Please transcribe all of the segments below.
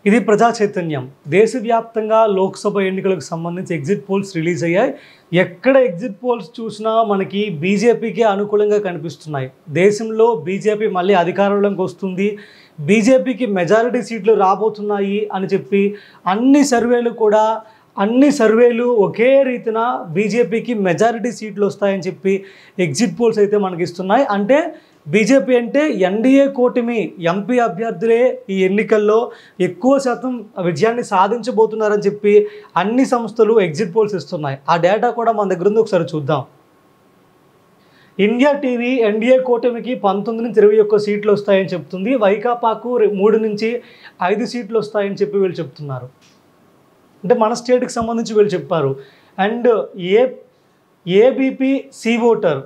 ఇది ప్రజా చైతన్యం. దేశవ్యాప్తంగా లోక్సభ ఎన్నికలకు సంబంధించి ఎగ్జిట్ పోల్స్ రిలీజ్ అయ్యాయి. ఎక్కడ ఎగ్జిట్ పోల్స్ చూసినా మనకి బీజేపీకే అనుకూలంగా కనిపిస్తున్నాయి. దేశంలో బీజేపీ మళ్ళీ అధికారంలోకి వస్తుంది, బీజేపీకి మెజారిటీ సీట్లు రాబోతున్నాయి అని చెప్పి అన్ని సర్వేలు ఒకే రీతిన బీజేపీకి మెజారిటీ సీట్లు వస్తాయని చెప్పి ఎగ్జిట్ పోల్స్ అయితే మనకి ఇస్తున్నాయి. అంటే బీజేపీ అంటే ఎన్డీఏ కూటమి ఎంపీ అభ్యర్థులే ఈ ఎన్నికల్లో ఎక్కువ శాతం విజయాన్ని సాధించబోతున్నారని చెప్పి అన్ని సంస్థలు ఎగ్జిట్ పోల్స్ ఇస్తున్నాయి. ఆ డేటా కూడా మన దగ్గర ఉంది, ఒకసారి చూద్దాం. ఇండియా టీవీ ఎన్డీఏ కూటమికి 19 నుంచి 21 సీట్లు వస్తాయని చెప్తుంది. వైకాపాకు 3 నుంచి 5 సీట్లు వస్తాయని చెప్పి వీళ్ళు చెప్తున్నారు. అంటే మన స్టేట్కి సంబంధించి వీళ్ళు చెప్పారు. And ABP C voter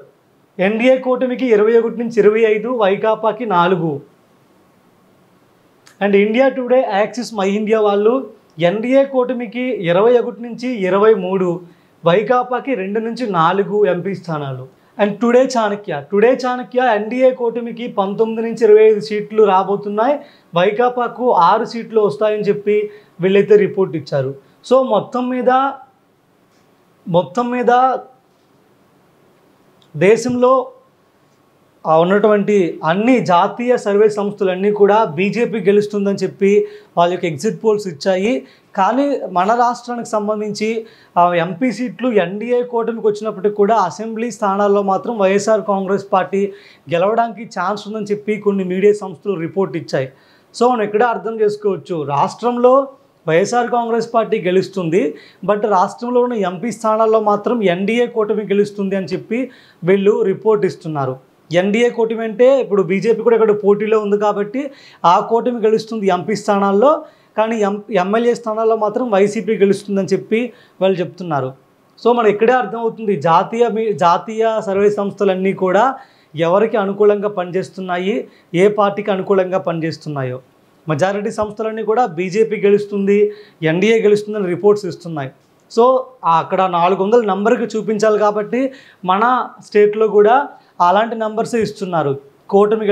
NDA కూటమికి 21 నుంచి 25, వైకాపాకి 4. And India Today Axis My India వాళ్ళు ఎన్డీఏ కూటమికి 21 నుంచి 23, వైకాపాకి 2 నుంచి 4 ఎంపీ స్థానాలు. అండ్ టుడే చాణక్య ఎన్డీఏ కూటమికి 19 నుంచి 25 సీట్లు రాబోతున్నాయి, వైకాపాకు 6 సీట్లు వస్తాయని చెప్పి వీళ్ళైతే రిపోర్ట్ ఇచ్చారు. సో మొత్తం మీద దేశంలో ఉన్నటువంటి అన్ని జాతీయ సర్వే సంస్థలన్నీ కూడా బీజేపీ గెలుస్తుందని చెప్పి వాళ్ళ యొక్క ఎగ్జిట్ పోల్స్ ఇచ్చాయి. కానీ మన రాష్ట్రానికి సంబంధించి ఎంపీ సీట్లు ఎన్డీఏ కూటమికి వచ్చినప్పటికీ కూడా అసెంబ్లీ స్థానాల్లో మాత్రం వైఎస్ఆర్ కాంగ్రెస్ పార్టీ గెలవడానికి ఛాన్స్ ఉందని చెప్పి కొన్ని మీడియా సంస్థలు రిపోర్ట్ ఇచ్చాయి. సో మనం ఇక్కడ అర్థం చేసుకోవచ్చు, రాష్ట్రంలో వైఎస్ఆర్ కాంగ్రెస్ పార్టీ గెలుస్తుంది, బట్ రాష్ట్రంలో ఉన్న ఎంపీ స్థానాల్లో మాత్రం ఎన్డీఏ కూటమి గెలుస్తుంది అని చెప్పి వీళ్ళు రిపోర్ట్ ఇస్తున్నారు. ఎన్డీఏ కూటమి అంటే ఇప్పుడు బీజేపీ కూడా ఇక్కడ పోటీలో ఉంది కాబట్టి ఆ కూటమి గెలుస్తుంది ఎంపీ స్థానాల్లో, కానీ ఎమ్మెల్యే స్థానాల్లో మాత్రం వైసీపీ గెలుస్తుందని చెప్పి వాళ్ళు చెప్తున్నారు. సో మనం ఇక్కడే అర్థమవుతుంది జాతీయ సర్వే సంస్థలన్నీ కూడా ఎవరికి అనుకూలంగా పనిచేస్తున్నాయి, ఏ పార్టీకి అనుకూలంగా పనిచేస్తున్నాయో. మెజారిటీ సంస్థలన్నీ కూడా బీజేపీ గెలుస్తుంది, ఎన్డీఏ గెలుస్తుందని రిపోర్ట్స్ ఇస్తున్నాయి. సో అక్కడ 400 నంబర్కి చూపించాలి కాబట్టి మన స్టేట్లో కూడా అలాంటి నంబర్స్ ఇస్తున్నారు. కూటమి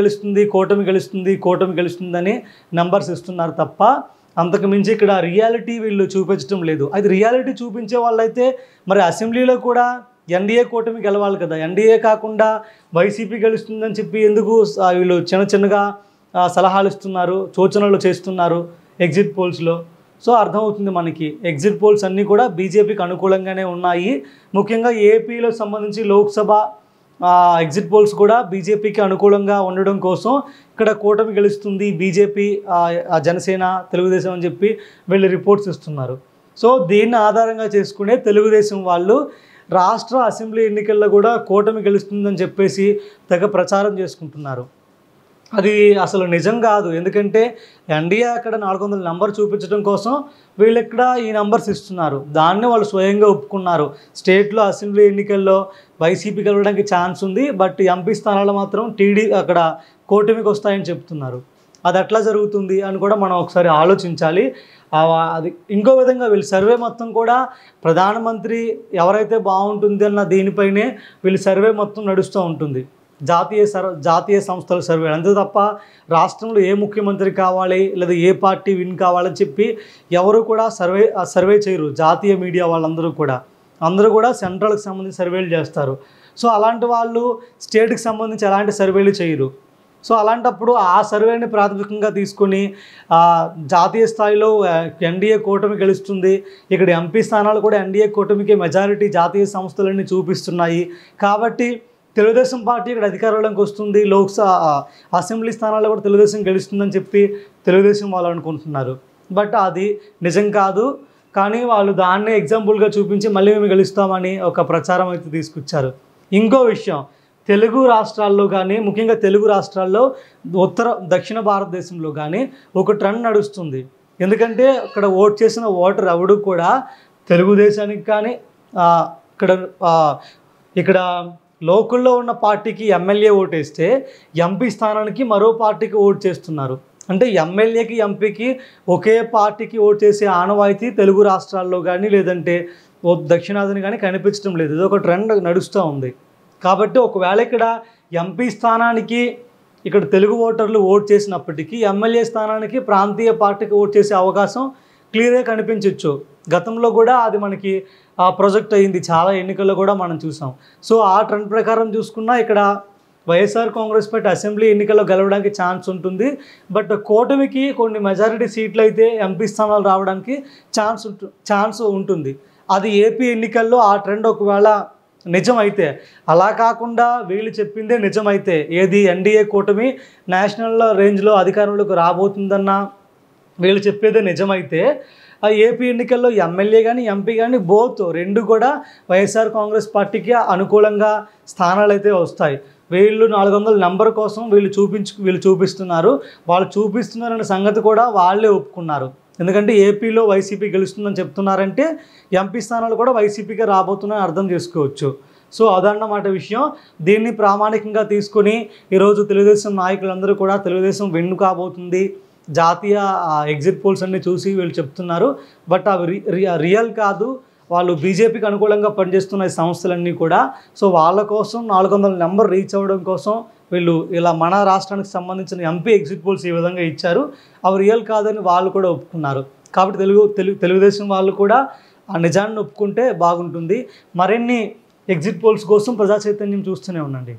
గెలుస్తుందని నంబర్స్ ఇస్తున్నారు తప్ప అంతకు మించి ఇక్కడ రియాలిటీ వీళ్ళు చూపించడం లేదు. అది రియాలిటీ చూపించే వాళ్ళైతే మరి అసెంబ్లీలో కూడా ఎన్డీఏ కూటమి గెలవాలి కదా, ఎన్డీఏ కాకుండా వైసీపీ గెలుస్తుందని చెప్పి ఎందుకు వీళ్ళు చిన్నగా సలహాలు ఇస్తున్నారు, సూచనలు చేస్తున్నారు ఎగ్జిట్ పోల్స్లో. సో అర్థమవుతుంది మనకి ఎగ్జిట్ పోల్స్ అన్నీ కూడా బీజేపీకి అనుకూలంగానే ఉన్నాయి. ముఖ్యంగా ఏపీలో సంబంధించి లోక్సభ ఎగ్జిట్ పోల్స్ కూడా బీజేపీకి అనుకూలంగా ఉండడం కోసం ఇక్కడ కూటమి గెలుస్తుంది, బీజేపీ, జనసేన, తెలుగుదేశం అని చెప్పి వీళ్ళు రిపోర్ట్స్ ఇస్తున్నారు. సో దీన్ని ఆధారంగా చేసుకునే తెలుగుదేశం వాళ్ళు రాష్ట్ర అసెంబ్లీ ఎన్నికల్లో కూడా కూటమి గెలుస్తుందని చెప్పేసి తెగ ప్రచారం చేసుకుంటున్నారు. అది అసలు నిజం కాదు. ఎందుకంటే ఎన్డీఏ అక్కడ 400 నంబర్ చూపించడం కోసం వీళ్ళు ఇక్కడ ఈ నంబర్స్ ఇస్తున్నారు. దాన్ని వాళ్ళు స్వయంగా ఒప్పుకున్నారు. స్టేట్లో అసెంబ్లీ ఎన్నికల్లో వైసీపీ గెలవడానికి ఛాన్స్ ఉంది, బట్ ఎంపీ స్థానాలు మాత్రం అక్కడ కూటమికి వస్తాయని చెప్తున్నారు. అది ఎట్లా జరుగుతుంది అని కూడా మనం ఒకసారి ఆలోచించాలి. అది ఇంకో విధంగా వీళ్ళు సర్వే మొత్తం కూడా ప్రధానమంత్రి ఎవరైతే బాగుంటుంది అన్న దీనిపైనే వీళ్ళు సర్వే మొత్తం నడుస్తూ ఉంటుంది. జాతీయ సంస్థల సర్వే అంతే తప్ప రాష్ట్రంలో ఏ ముఖ్యమంత్రి కావాలి లేదా ఏ పార్టీ విన్ కావాలని చెప్పి ఎవరు కూడా సర్వే చేయరు. జాతీయ మీడియా వాళ్ళందరూ కూడా సెంట్రల్కి సంబంధించి సర్వేలు చేస్తారు. సో అలాంటి వాళ్ళు స్టేట్కి సంబంధించి ఎలాంటి సర్వేలు చేయరు. సో అలాంటప్పుడు ఆ సర్వేని ప్రాథమికంగా తీసుకొని జాతీయ స్థాయిలో ఎన్డీఏ కూటమి గెలుస్తుంది, ఇక్కడ ఎంపీ స్థానాలు కూడా ఎన్డీఏ కూటమికి మెజారిటీ జాతీయ సంస్థలన్నీ చూపిస్తున్నాయి కాబట్టి తెలుగుదేశం పార్టీ ఇక్కడ అధికారంలోకి వస్తుంది, అసెంబ్లీ స్థానాల్లో కూడా తెలుగుదేశం గెలుస్తుందని చెప్పి తెలుగుదేశం వాళ్ళు అనుకుంటున్నారు. బట్ అది నిజం కాదు. కానీ వాళ్ళు దాన్నే ఎగ్జాంపుల్గా చూపించి మళ్ళీ మేము గెలుస్తామని ఒక ప్రచారం అయితే తీసుకొచ్చారు. ఇంకో విషయం, తెలుగు రాష్ట్రాల్లో కానీ ముఖ్యంగా తెలుగు రాష్ట్రాల్లో దక్షిణ భారతదేశంలో కానీ ఒక ట్రెండ్ నడుస్తుంది. ఎందుకంటే ఇక్కడ ఓట్ చేసిన ఓటర్ ఎవడు కూడా తెలుగుదేశానికి కానీ ఇక్కడ లోకల్లో ఉన్న పార్టీకి ఎమ్మెల్యే ఓటేస్తే ఎంపీ స్థానానికి మరో పార్టీకి ఓట్ చేస్తున్నారు. అంటే ఎమ్మెల్యేకి ఎంపీకి ఒకే పార్టీకి ఓట్ చేసే ఆనవాయితీ తెలుగు రాష్ట్రాల్లో కానీ లేదంటే దక్షిణాదిని కానీ కనిపించడం లేదు. ఇది ఒక ట్రెండ్ నడుస్తూ ఉంది. కాబట్టి ఒకవేళ ఇక్కడ ఎంపీ స్థానానికి ఇక్కడ తెలుగు ఓటర్లు ఓట్ చేసినప్పటికీ ఎమ్మెల్యే స్థానానికి ప్రాంతీయ పార్టీకి ఓట్ చేసే అవకాశం క్లియర్గా కనిపించవచ్చు. గతంలో కూడా అది మనకి ప్రొజెక్ట్ అయ్యింది, చాలా ఎన్నికల్లో కూడా మనం చూసాం. సో ఆ ట్రెండ్ ప్రకారం చూసుకున్నా ఇక్కడ వైఎస్ఆర్ కాంగ్రెస్ పార్టీ అసెంబ్లీ ఎన్నికల్లో గెలవడానికి ఛాన్స్ ఉంటుంది. బట్ కూటమికి కొన్ని మెజారిటీ సీట్లు అయితే ఎంపీ స్థానాలు రావడానికి ఛాన్స్ ఉంటుంది. అది ఏపీ ఎన్నికల్లో ఆ ట్రెండ్ ఒకవేళ నిజమైతే, అలా కాకుండా వీళ్ళు చెప్పిందే నిజమైతే, ఏది ఎన్డీఏ కూటమి నేషనల్ రేంజ్లో అధికారంలోకి రాబోతుందన్న వీళ్ళు చెప్పేదే నిజమైతే, ఆ ఏపీ ఎన్నికల్లో ఎమ్మెల్యే కానీ ఎంపీ కానీ బోత్ రెండు కూడా వైఎస్ఆర్ కాంగ్రెస్ పార్టీకి అనుకూలంగా స్థానాలు అయితే వస్తాయి. వీళ్ళు 400 నెంబర్ కోసం వీళ్ళు చూపిస్తున్నారు. వాళ్ళు చూపిస్తున్నారనే సంగతి కూడా వాళ్ళే ఒప్పుకున్నారు. ఎందుకంటే ఏపీలో వైసీపీ గెలుస్తుందని చెప్తున్నారంటే ఎంపీ స్థానాలు కూడా వైసీపీకే రాబోతున్నాయని అర్థం చేసుకోవచ్చు. సో అదన్నమాట విషయం. దీన్ని ప్రామాణికంగా తీసుకొని ఈరోజు తెలుగుదేశం నాయకులందరూ కూడా తెలుగుదేశం విన్ కాబోతుంది, జాతీయ ఎగ్జిట్ పోల్స్ అన్నీ చూసి వీళ్ళు చెప్తున్నారు. బట్ అవి రియల్ కాదు. వాళ్ళు బీజేపీకి అనుకూలంగా పనిచేస్తున్న ఈ సంస్థలన్నీ కూడా. సో వాళ్ళ కోసం 400 నెంబర్ రీచ్ అవ్వడం కోసం వీళ్ళు ఇలా మన రాష్ట్రానికి సంబంధించిన ఎంపీ ఎగ్జిట్ పోల్స్ ఈ విధంగా ఇచ్చారు. అవి రియల్ కాదని వాళ్ళు కూడా ఒప్పుకున్నారు. కాబట్టి తెలుగుదేశం వాళ్ళు కూడా ఆ నిజాన్ని ఒప్పుకుంటే బాగుంటుంది. మరిన్ని ఎగ్జిట్ పోల్స్ కోసం ప్రజా చైతన్యం చూస్తూనే ఉండండి.